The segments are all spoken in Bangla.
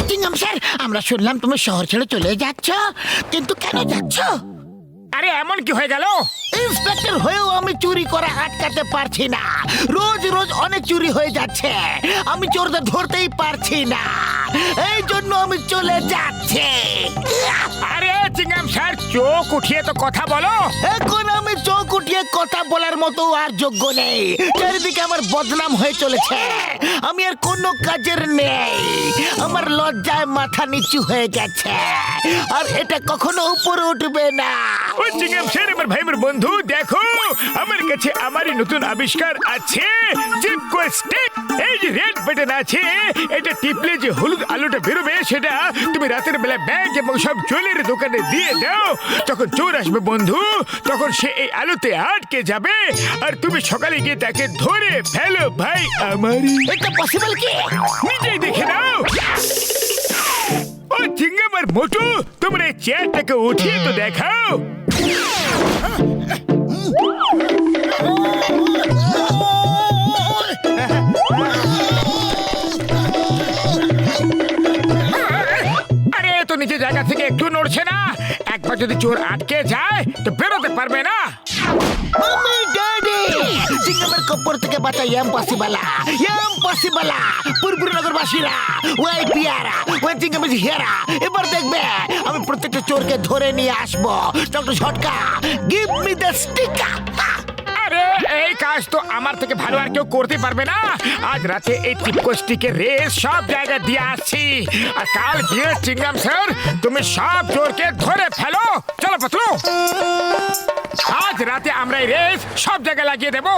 চিংগাম স্যার, আমরা শুনলাম তুমি শহর ছেড়ে চলে যাচ্ছ, কিন্তু কেন যাচ্ছ? আরে এমন কি হয়ে গেল? ইন্সপেক্টর হয়েও আমি চুরি করা আটকাতে পারছি না। রোজ রোজ অনেক চুরি হয়ে যাচ্ছে, আমি চোরদের ধরতেই পারছি না। এই জন্য আমি চলে যাচ্ছি। আরে চিংগাম স্যার, চোখ উঠিয়ে তো কথা বলো। এখন আমি চোখ উঠিয়ে কথা বলার মতো আর যোগ্য নেই। চারিদিকে আমার বদনাম হয়ে চলেছে, আমি আর কোনো কাজের নেই। আমার লজ্জায় মাথা নিচু হয়ে গেছে, আর এটা কখনো উপরে উঠবে না। ও চিংগাম স্যার, আমার ভাই আমার বন্ধু, দেখো আমার কাছে আমারই নতুন আবিষ্কার আছে, চিপকো স্টিক। এই যে রেড বাটন আছে, এটা টিপলে যে হলুদ আলোটা বেরোবে, সেটা তুমি রাতের বেলা ব্যাংক এবং সব জুয়েলারি দোকানে দিয়ে দাও। তখন চোর আসবে বন্ধু, তখন সে এই আলোতে আটকে যাবে, আর তুমি সকালে গিয়ে তাকে ধরে ফেলো। ভাই আমারই। এটা পসিবল কি? নিজেই দেখে নাও। ও চিংগাম আর মোটু, তোমরা এই চেয়ারটাকে উঠিয়ে তো দেখাও। আরে তো নিচে জায়গা থেকে একটু নড়ছে না। একবার যদি চোর আটকে যায় তো বেরোতে পারবে না। মাম্মি, ড্যাডি, চিংগামের কপর থেকে বাঁচা ইম্পসিবল, ইম্পসিবল। পুরপুরি নগরবাসীরা, ওই পিয়ারা, ওই চিংগামের হিয়ারা, এবার দেখবে আমি প্রত্যেকটা চোরকে ধরে নিয়ে আসবো। ডক্টর ঝটকা, গিভ মি দ্য স্টিক। আরে এই কাজ তো আমার থেকে ভালো আর কেউ করতে পারবে না। আজ রাতে এই চিপকো স্টিকের রেস সব জায়গায় দিয়ে আসছি, আর কাল গিয়ে চিংগাম স্যার তুমি সব চোরকে ধরে ফেলো। চলো পাতলু, আজ রাতে আমরা এই রেস সব জায়গায় লাগিয়ে দেবো।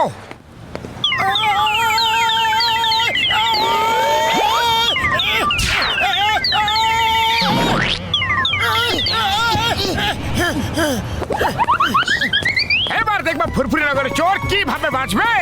এবার দেখবা ফুরফুরি নগরের চোর কিভাবে বাঁচবে।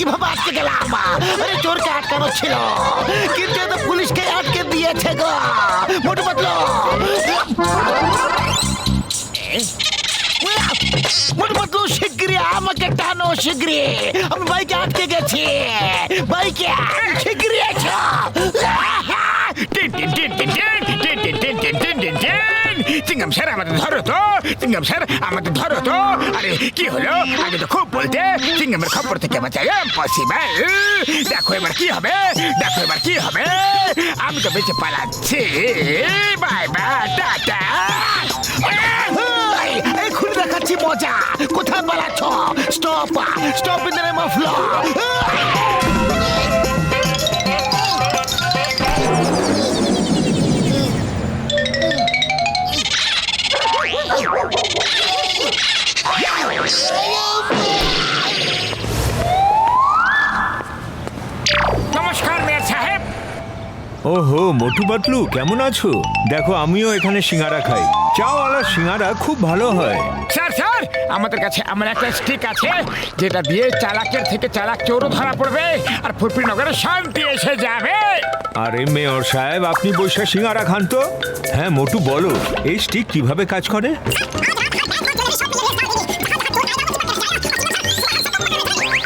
কিভাবে আটকে গেলাম? আরে চোরকে আটকানো ছিল, কিন্তু এত পুলিশকে আটকে দিয়েছে গো। মোটু পাতলু, মোটু পাতলু, শিগগিরি আমাকে টানো, শিগগিরি। আমি বাইকে আটকে গেছি, বাইকে, শিগগিরি এসো। চিংগাম স্যার আমাদের ধরো তো, চিংগাম স্যার আমাদের ধরো তো। আরে কি হলো? আগে তো খুব বলতে চিংগামের খবর থেকে বাঁচা ইম্পসিবল। দেখো এবার কি হবে, দেখো এবার কি হবে। আমি তো বেঁচে পালাচ্ছি। Bye bye, tata. এক্ষুনি দেখাচ্ছি মজা। কোথায় পালাচ্ছ? Stop, stop in the name of law. নমস্কার মেয়র সাহেব। ওহো মোটু পাতলু, কেমন আছো? দেখো আমিও এখানে সিঙ্গারা খাই। চাওয়ালা সিঙ্গারা খুব ভালো হয়। স্যার স্যার, আমাদের কাছে এমন একটা স্টিক আছে যেটা দিয়ে চালাকের থেকে চালাক চোরও ধরা পড়বে, আর ফুরফুরি নগরে শান্তি এসে যাবে। আরে মেয়র সাহেব, আপনি বসে সিঙ্গারা খান তো। হ্যাঁ মোটু, বলো এই স্টিক কিভাবে কাজ করে?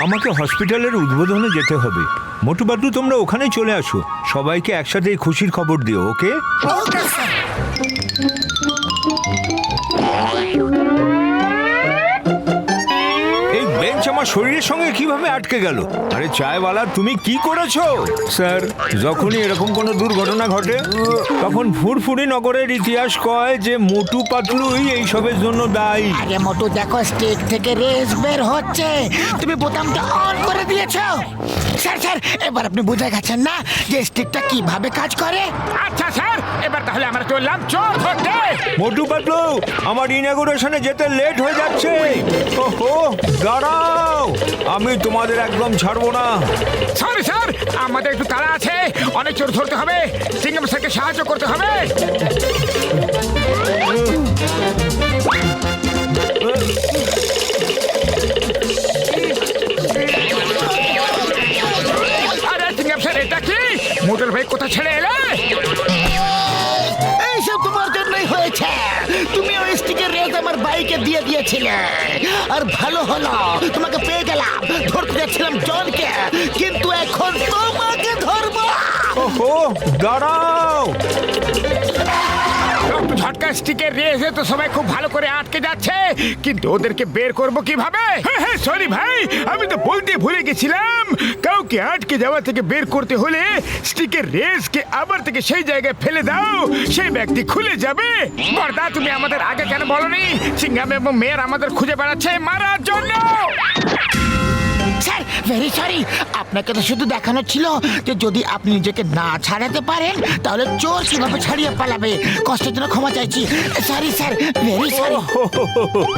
আমাকে হসপিটালের উদ্বোধনে যেতে হবে। মোটু পাতলু, তোমরা ওখানে চলে আসো, সবাইকে একসাথে এই খুশির খবর দিও। ওকে? এই বেঞ্চ লাঞ্চ আমার শরীরের সঙ্গে কিভাবে আটকে গেল? আরে চায়ওয়ালা, তুমি কি করেছো? স্যার, যখনই এরকম কোনো দুর্ঘটনা ঘটে তখন ফুরফুরি নগরের ইতিহাস কয় যে মোটু পাতলুই এইসবের জন্য দায়ী। আরে মোটু দেখো, স্টিক থেকে রেস বের হচ্ছে, তুমি বোতামটা অন করে দিয়েছো। স্যার স্যার, এবার আপনি বুঝে গেছেন না যে স্টিকটা কিভাবে কাজ করে? আচ্ছা স্যার, এবার তাহলে আমরা চললাম চোর ধরতে। মোটু পাতলু, আমার ইনঅগুরেশনে যেতে লেট হয়ে যাচ্ছে। ওহো, দাঁড়াও, আমি তোমাদের একদম ছাড়বো না। সরি স্যার, আমাদের একটু তাড়া আছে, অনেক চোর ধরতে হবে, সিঙ্গাম স্যারকে সাহায্য করতে হবে। আরে সিঙ্গাম স্যার, এটা কি? মোটর ভাই কোথা ছেড়ে এলে? এইসব তোমার জন্যই হয়েছে। তুমি ওই স্টিকের রেস আমার বাইকে দিয়ে দিয়েছিলে, আর ভালো হলো তোমাকে পেয়ে গেলাম। ধরতে যাচ্ছিলাম জনকে, কিন্তু এখন তোমাকে ধরবো। ওহো, দাঁড়াও। ঝটকা স্টিকের রেসে তো সবাই খুব ভালো করে আটকে যাচ্ছে, কিন্তু ওদেরকে বের করব কিভাবে? হ্যাঁ সরি ভাই, আমি তো বলতে ভুলে গেছিলাম, কাউকে আটকে যাওয়া থেকে বের করতে হলে স্টিকের রেসকে আবার থেকে সেই জায়গায় ফেলে দাও, সেই ব্যক্তি খুলে যাবে। বর্দা, তুমি আমাদের আগে কেন বলনি? সিঙ্গাম এবং মেয়ের আমাদের খুঁজে বেড়াচ্ছে মারার জন্য। Sir, very sorry. আপনাকে তো শুধু দেখানো ছিল যে যদি আপনি নিজেকে না ছাড়াতে পারেন তাহলে চোর কিভাবে ছাড়িয়ে পালাবে। কষ্টের জন্য ক্ষমা চাইছি। Sorry sir, very sorry.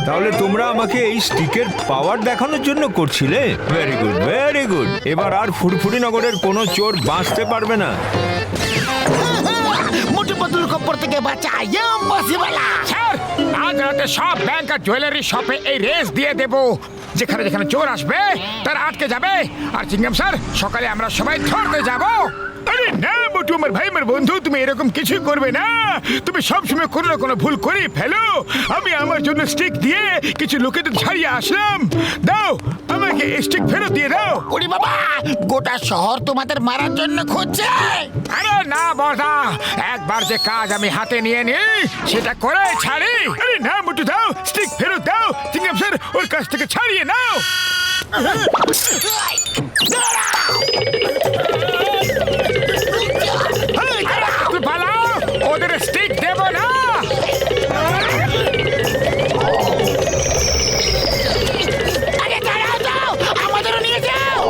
তাহলে তোমরা আমাকে এই স্টিকের পাওয়ার দেখানোর জন্য করছিলে? Very good, very good. এবার আর ফুরফুরি নগরের কোনো চোর বাঁচতে পারবে না। মোটু পাতলুর খপ্পর থেকে বাঁচা ইম্পসিবল। স্যার, আজ রাতে সব ব্যাংক আর জুয়েলারি শপে এই রেস দিয়ে দেব। যেখানে যেখানে চোর আসবে তারা আটকে যাবে, আর চিংগাম স্যার, সকালে আমরা সবাই ধরতে যাব। আরে না মোটু, আমার ভাই, আমার বন্ধু, তুমি এরকম কিছুই করবে না। তুমি সবসময় কোনো না কোনো ভুল করে ফেলো। আমি আমার জন্য স্টিক দিয়ে কিছু লোকেদের ছাড়িয়ে আসলাম। দাও আমাকে স্টিক ফেরত দিয়ে দাও। ওরে বাবা, গোটা শহর তোমাদের মারার জন্য খুঁজছে। আরে না বড়দা, একবার যে কাজ আমি হাতে নিয়ে নিই সেটা করে ছাড়ি। আরে না মোটু, দাও স্টিক ফেরত দাও। চিংগাম স্যার, ওর কাছ থেকে ছাড়িয়ে নাও। তুই পালাও, ওদের স্টিক দেব না। আরে দাঁড়াও, দাও, আমাদেরও নিয়ে যাও।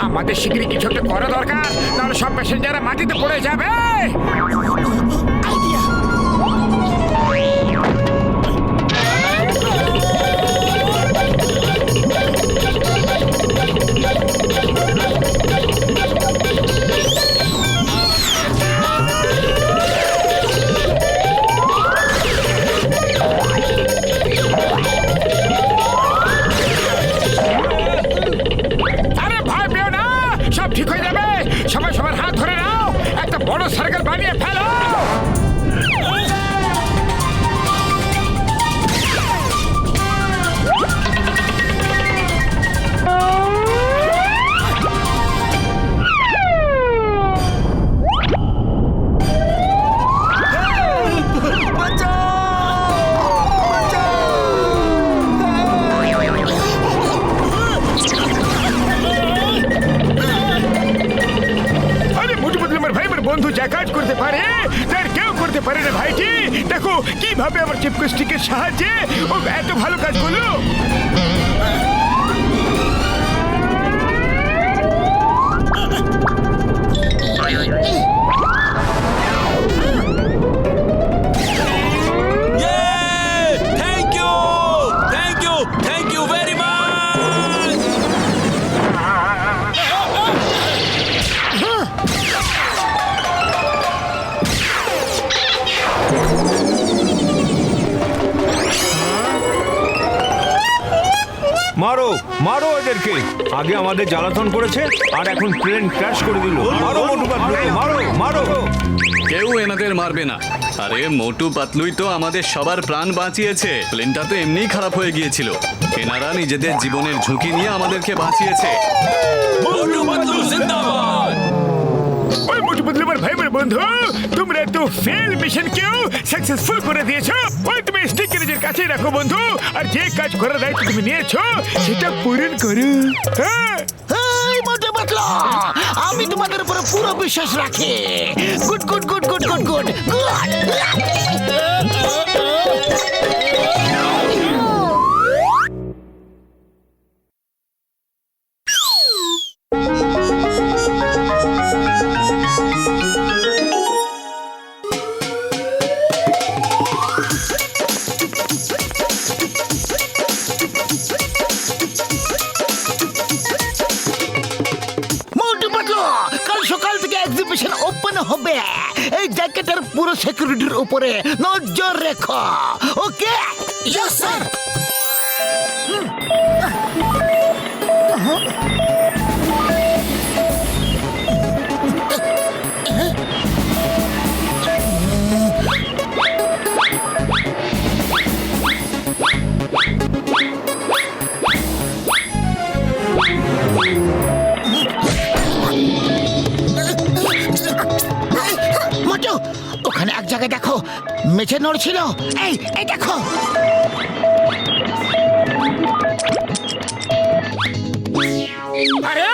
আমাদের শিগগিরই কিছু একটা করা দরকার, নাহলে সব প্যাসেঞ্জাররা মাটিতে পড়ে যাবে। আইডিয়া। সব ঠিক হয়ে যাবে। সবাই সবার হাত ধরে নাও, একটা বড় সার্কেল বানিয়ে ফেলো। বন্ধু যা কাজ করতে পারে তার কেউ করতে পারে না ভাইটি। দেখো কিভাবে আমার চিপকো স্টিকের সাহায্যে ও এত ভালো কাজ করলো। Thank you very much. মারো এদেরকে। আগে আমাদের জ্বালাতন করেছে আর এখন প্লেন ক্র্যাশ করে দিল। মারো মোটু পাতলুকে, মারো মারো। কেউ এনাদের মারবে না। আরে মোটু পাতলুই তো আমাদের সবার প্রাণ বাঁচিয়েছে। প্লেনটা তো এমনিই খারাপ হয়ে গিয়েছিল। এনারা নিজেদের জীবনের ঝুঁকি নিয়ে আমাদেরকে বাঁচিয়েছে। মোটু পাতলু জিন্দাবাদ। ওই মোটু পাতলু আমার ভাই আমার বন্ধু, তোমরা তো ফেল মিশন কেও সাকসেসফুল করে দিয়েছো। ওই তুমি স্টিক নিজের কাছে রাখো বন্ধু, আর যে কাজ করার দায়িত্ব তুমি নিয়েছো সেটা পূরণ করো। হ্যাঁ এই মোটু পাতলু, আমি তোমাদের উপরে পুরো বিশ্বাস রাখি। Good good good good good good good. Motu Patlu, কাল সকাল থেকে এক্সিবিশন ওপেন হবে। এই জ্যাকেটের পুরো সিকিউরিটির উপরে নজর রেখো। ওকে? Yes sir. মোটু, ওখানে এক জায়গায় দেখো, মেঝে নড়ছিল। এই এই দেখো। আরে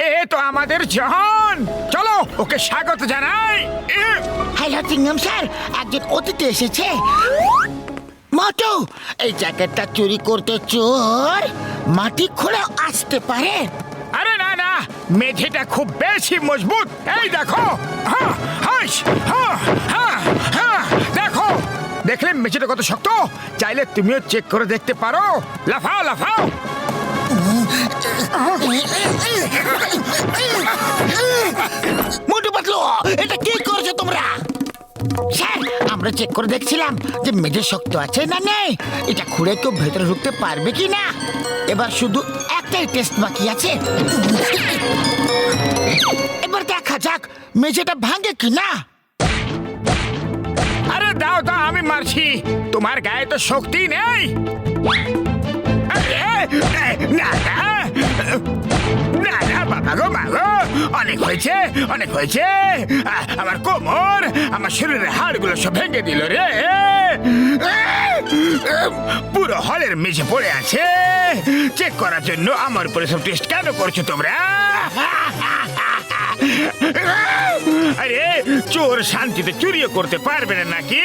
এ তো আমাদের জাহান, চলো ওকে স্বাগত জানাই। হ্যালো চিংগাম স্যার, একজন অতিথি এসেছে। মোটু, এই জ্যাকেটটা চুরি করতে চোর মাটি খুঁড়ে আসতে পারে। আরে না না, মেঝেটা খুব বেশি মজবুত। এই দেখো, হ্যাঁ হাস হ্যাঁ হ্যাঁ হ্যাঁ, দেখো দেখলে মেঝেটা কত শক্ত। চাইলে তুমিও চেক করে দেখতে পারো। লাফাও লাফাও। মোটু পাতলু, এটা কি করছো তোমরা? স্যার, আমরা চেক করে দেখছিলাম যে মেঝে শক্ত আছে না নেই। এটা খুঁড়ে কেউ ভেতরে ঢুকতে পারবে কি না। এবার শুধু একটাই টেস্ট বাকি আছে। এবার দেখা যাক মেঝেটা ভাঙে কি না। আরে দাও দাও, আমি মারছি। তোমার গায়ে তো শক্তি নেই। না না না না, বাবা গো মাগো, অনেক হয়েছে অনেক হয়েছে। আমার কোমর, আমার শরীরের হাড়গুলো সব ভেঙে দিল রে। পুরো হলের মেঝে পড়ে আছে। চেক করার জন্য আমার উপরে সব টেস্ট কেন করছো তোমরা? আরে চোর শান্তিতে চুরিও করতে পারবে না নাকি?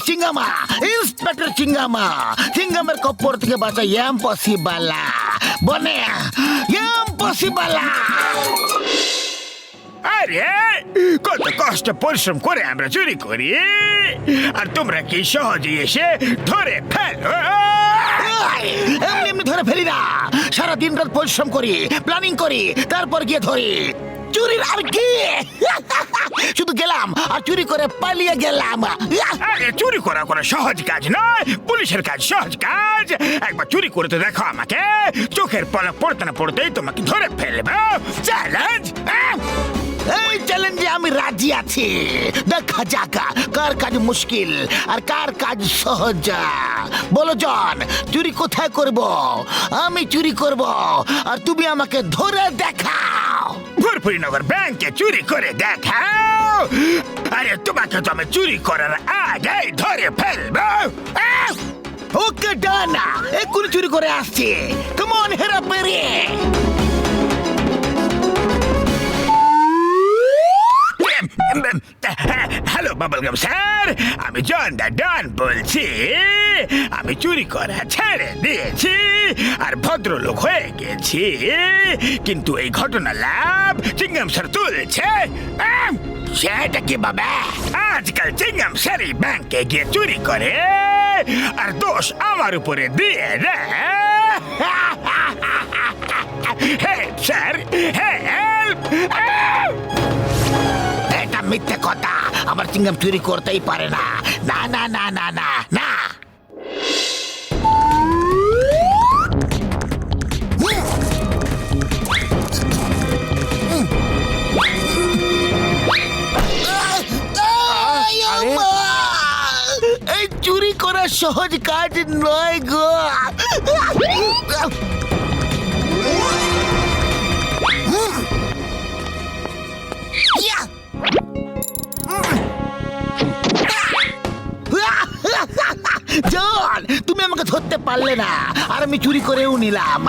চিঙ্গামা, ইন্সপেক্টর চিঙ্গামা। চিঙ্গামের কপ্পর থেকে বাঁচা ইম্পসিবল বনে, ইম্পসিবল। আরে কত কষ্ট পরিশ্রম করে আমরা চুরি করি, আর তোমরা কি সহজে এসে ধরে ফেলো? এমনি এমনি ধরে ফেলি না। সারা দিন রাত পরিশ্রম করি, প্ল্যানিং করি, তারপর গিয়ে ধরি। চুরির আর কি, শুধু গেলাম আর চুরি করে পালিয়ে গেলাম। আরে চুরি করা কোনো সহজ কাজ নয়, পুলিশের কাজ সহজ কাজ। একবার চুরি করতে দেখো আমাকে, চোখের পলক পড়তে না পড়তেই তোমাকে ধরে ফেলবো। চ্যালেঞ্জ? এই চ্যালেঞ্জে আমি রাজি আছি। দেখা যাক কার কাজ মুশকিল আর কার কাজ সহজ। বলো জন, চুরি কোথায় করব? আমি চুরি করব আর তুমি আমাকে ধরে দেখাও। ফুরফুরিনগর ব্যাংকে চুরি করে দেখাও। আরে তোমাকে তো আমি চুরি করার আগে ধরে ফেলবো। ওকে ডান, এক্ষুনি চুরি করে আসছি। কেমন হেরা পেরিয়ে। হ্যালো বাবলগাম স্যার, আমি জন দা ডন বলছি। আমি চুরি করা ছেড়ে দিয়েছি আর ভদ্রলোক হয়ে গেছি, কিন্তু এই ঘটনা লাভ চিংগাম স্যার তুলছে। সেটা কি বাবা? আজকাল চিংগাম স্যারই ব্যাংকে গিয়ে চুরি করে আর দোষ আমার উপরে দিয়ে দেয়। Help sir, help. এটা মিথ্যে কথা, আমার চিংগাম চুরি করতেই পারে না। না না না না না না। এই চুরি করা সহজ কাজ নয় গো। জন, তুমি আমাকে ধরতে পারলে না, আর আমি চুরি করেও নিলাম।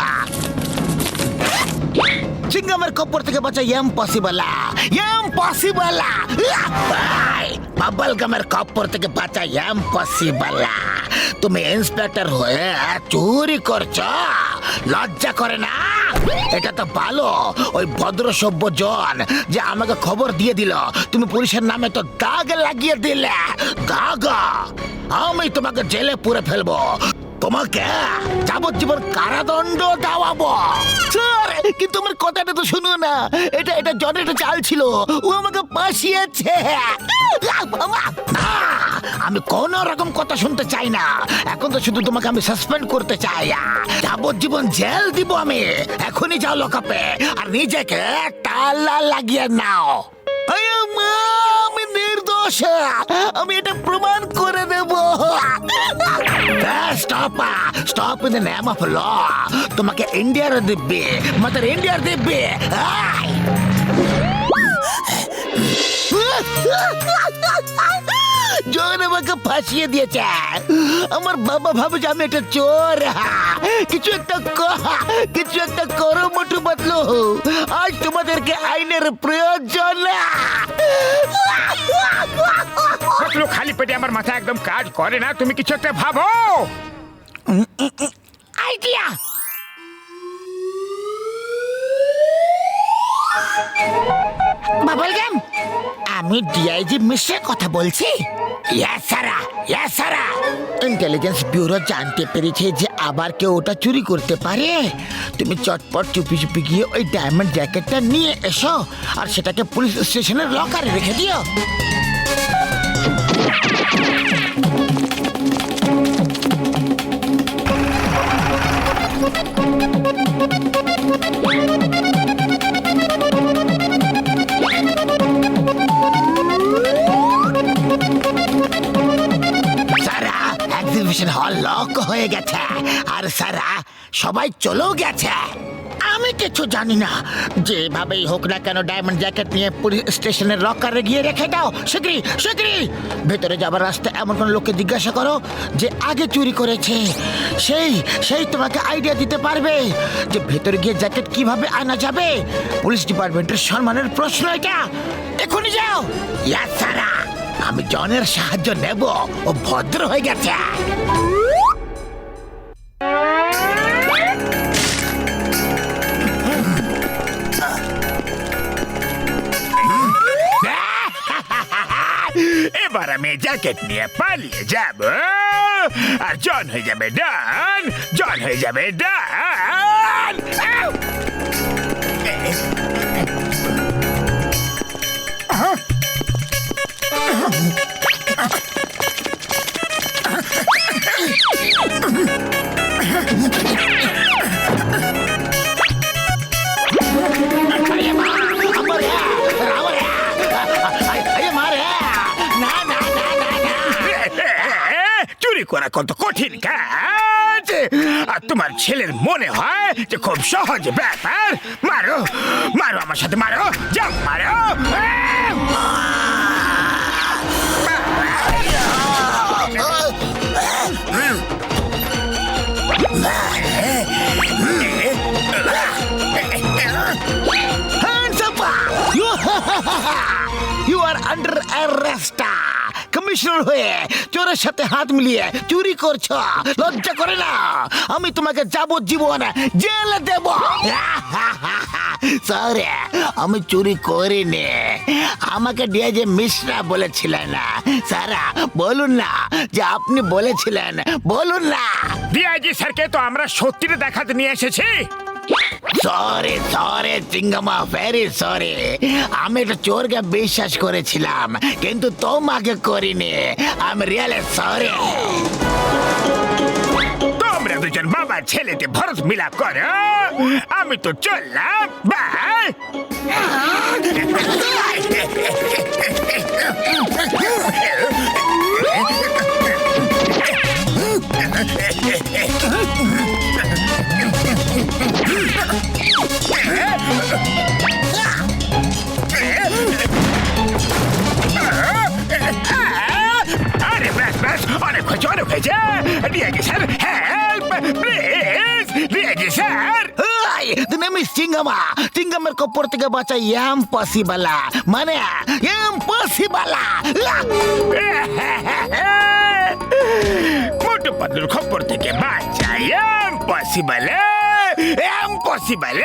চিংগামের কপর থেকে বাঁচা ইম্পসিবল, ইম্পসিবল। বাবল গামের কপর থেকে বাঁচা ইম্পসিবল। তুমি ইন্সপেক্টর হয়ে চুরি করছো, লজ্জা করে না? এটা তো ভালো ওই ভদ্র সভ্য জন যে আমাকে খবর দিয়ে দিল, তুমি পুলিশের নামে তো দাগ লাগিয়ে দিলে। দাগ? আমি তোমাকে জেলে পুরে ফেলবো, তোমাকে যাবজ্জীবন কারাদণ্ড দেওয়াবো। স্যার, কিন্তু আমার কথাটা তো শুনো না, এটা জনের একটা চাল ছিল, ও আমাকে ফাঁসিয়েছে। না, আমি কোন রকম কথা শুনতে চাই না, এখন তো শুধু তোমাকে আমি সাসপেন্ড করতে চাই। যাবজ্জীবন জেল দিব আমি। এখনই যাও লকআপে আর নিজেকে তালা লাগিয়ে নাও। আমি নির্দোষ, আমি এটা প্রমাণ করে দেব। Stop, stop in the name of law. তোমাকে ইন্ডিয়ার দিব্যে, মাত্র ইন্ডিয়ার দিব্যে। জন আমাকে ফাঁসিয়ে দিয়েছে। আমার বাবা ভাবে যে আমি একটা চোর। কিছু একটা করো মোটু পাতলু, আজ তোমাদেরকে আইনের প্রয়োজন। পাতলু, খালি পেটে আমার মাথা একদম কাজ করে না, তুমি কিছু একটা ভাবো। আইডিয়া। বাবলগাম, আমি ডিআইজি মিশ্রের কথা বলছি। ইন্টেলিজেন্স ব্যুরো জানতে পেরেছে যে আবার কেউ ওটা চুরি করতে পারে। তুমি চটপট চুপি চুপি গিয়ে ওই ডায়মন্ড জ্যাকেটটা নিয়ে এসো আর সেটাকে পুলিশ স্টেশনের লকারে রেখে দিও। এক্সিবিশন হল লক হয়ে গেছে আর সারা সবাই চলেও গেছে। আমি কিছু জানি না, যেভাবেই হোক না কেন ডায়মন্ড জ্যাকেট নিয়ে পুলিশ স্টেশনের লকারে গিয়ে রেখে দাও। শীঘ্রই শীঘ্রই ভেতরে যাবার রাস্তায় এমন কোন লোককে জিজ্ঞাসা করো যে আগে চুরি করেছে। সেই তোমাকে আইডিয়া দিতে পারবে যে ভেতরে গিয়ে জ্যাকেট কিভাবে আনা যাবে। পুলিশ ডিপার্টমেন্টের সম্মানের প্রশ্ন এটা। এখনই যাও। ইয়াস সারা, আমি জনের সাহায্য নেব, ও ভদ্র হয়ে গেছে। এবার আমি জ্যাকেট নিয়ে পালিয়ে যাব আর জন হয়ে যাবে ডান, জন হয়ে যাবে ডান। চুরি করা কত কঠিন কাজ, আর তোমার ছেলের মনে হয় যে খুব সহজ ব্যাপার। মারো মারো, আমার সাথে মারো, যাও মারো। You are under arrest. Commissioner হয়ে চোরের সাথে হাত মিলিয়ে চুরি করছো, লজ্জা করে না? আমি তোমাকে যাবজ্জীবন জেলে দেব। স্যার, আমি চুরি করিনি, আমাকে ডিআইজি মিশ্রা বলেছিলেন। স্যার বলুন না যে আপনি বলেছিলেন, বলুন না। ডিআইজি স্যারকে তো আমরা সত্যিটা দেখাতে নিয়ে এসেছি। সরি সরি চিঙ্গামা, ভেরি সরি। আমি একটা চোরকে বিশ্বাস করেছিলাম, কিন্তু তোমাকে করিনি। আমি রিয়েলি সরি। তোমরা দুজন বাবা ছেলেতে ভরত মিলাপ করো, আমি তো চললাম, বাই। আরে ব্যাস ব্যাস, অনেক হয়েছে অনেক হয়েছে। Riyazi sir, help please. Riyazi sir, Ay, the name is Chingama. Chingamer kopor থেকে বাঁচা impossible. মানে impossible. মোটু পাতলুর খবর থেকে বাঁচা ইম্পসিবল, ইম্পসিবল।